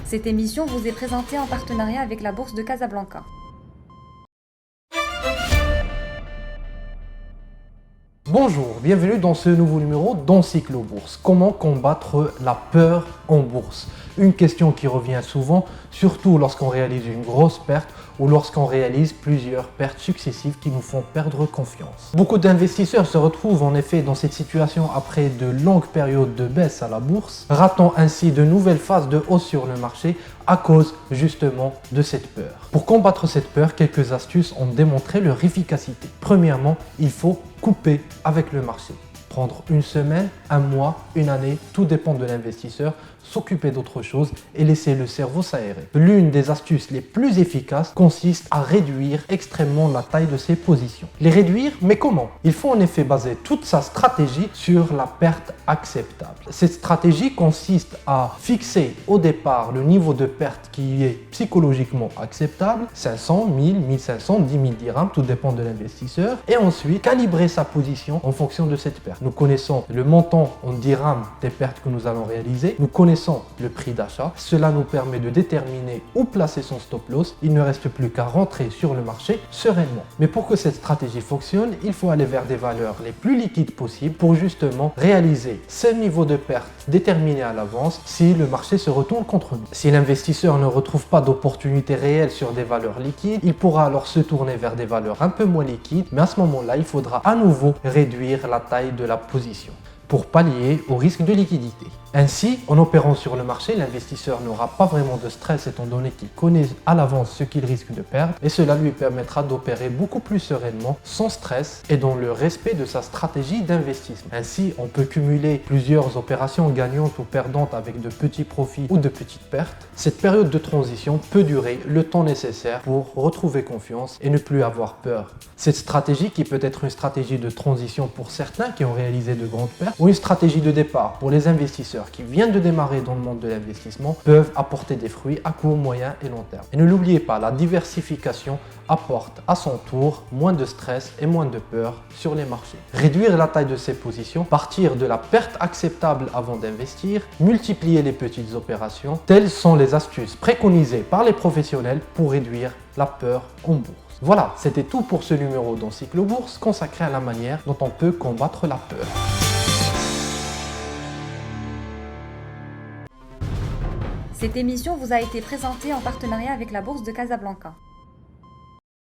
Cette émission vous est présentée en partenariat avec la Bourse de Casablanca. Bonjour, bienvenue dans ce nouveau numéro d'Encyclo Bourse. Comment combattre la peur en bourse? Une question qui revient souvent, surtout lorsqu'on réalise une grosse perte ou lorsqu'on réalise plusieurs pertes successives qui nous font perdre confiance. Beaucoup d'investisseurs se retrouvent en effet dans cette situation après de longues périodes de baisse à la bourse, ratant ainsi de nouvelles phases de hausse sur le marché à cause justement de cette peur. Pour combattre cette peur, quelques astuces ont démontré leur efficacité. Premièrement, il faut couper avec le marché. Prendre une semaine, un mois, une année, tout dépend de l'investisseur, s'occuper d'autre chose et laisser le cerveau s'aérer. L'une des astuces les plus efficaces consiste à réduire extrêmement la taille de ses positions. Les réduire, mais comment? Il faut en effet baser toute sa stratégie sur la perte acceptable. Cette stratégie consiste à fixer au départ le niveau de perte qui est psychologiquement acceptable, 500, 1000, 1500, 10 000 dirhams, tout dépend de l'investisseur, et ensuite calibrer sa position en fonction de cette perte. Nous connaissons le montant en dirhams des pertes que nous allons réaliser, nous connaissons le prix d'achat. Cela nous permet de déterminer où placer son stop loss. Il ne reste plus qu'à rentrer sur le marché sereinement. Mais pour que cette stratégie fonctionne, il faut aller vers des valeurs les plus liquides possibles pour justement réaliser ce niveau de perte déterminé à l'avance si le marché se retourne contre nous. Si l'investisseur ne retrouve pas d'opportunité réelle sur des valeurs liquides, il pourra alors se tourner vers des valeurs un peu moins liquides, mais à ce moment-là, il faudra à nouveau réduire la taille de la position pour pallier au risque de liquidité. Ainsi, en opérant sur le marché, l'investisseur n'aura pas vraiment de stress étant donné qu'il connaît à l'avance ce qu'il risque de perdre et cela lui permettra d'opérer beaucoup plus sereinement, sans stress et dans le respect de sa stratégie d'investissement. Ainsi, on peut cumuler plusieurs opérations gagnantes ou perdantes avec de petits profits ou de petites pertes. Cette période de transition peut durer le temps nécessaire pour retrouver confiance et ne plus avoir peur. Cette stratégie qui peut être une stratégie de transition pour certains qui ont réalisé de grandes pertes ou une stratégie de départ pour les investisseurs qui viennent de démarrer dans le monde de l'investissement peuvent apporter des fruits à court, moyen et long terme. Et ne l'oubliez pas, la diversification apporte à son tour moins de stress et moins de peur sur les marchés. Réduire la taille de ses positions, partir de la perte acceptable avant d'investir, multiplier les petites opérations, telles sont les astuces préconisées par les professionnels pour réduire la peur en bourse. Voilà, c'était tout pour ce numéro d'Encyclo Bourse consacré à la manière dont on peut combattre la peur. Cette émission vous a été présentée en partenariat avec la Bourse de Casablanca.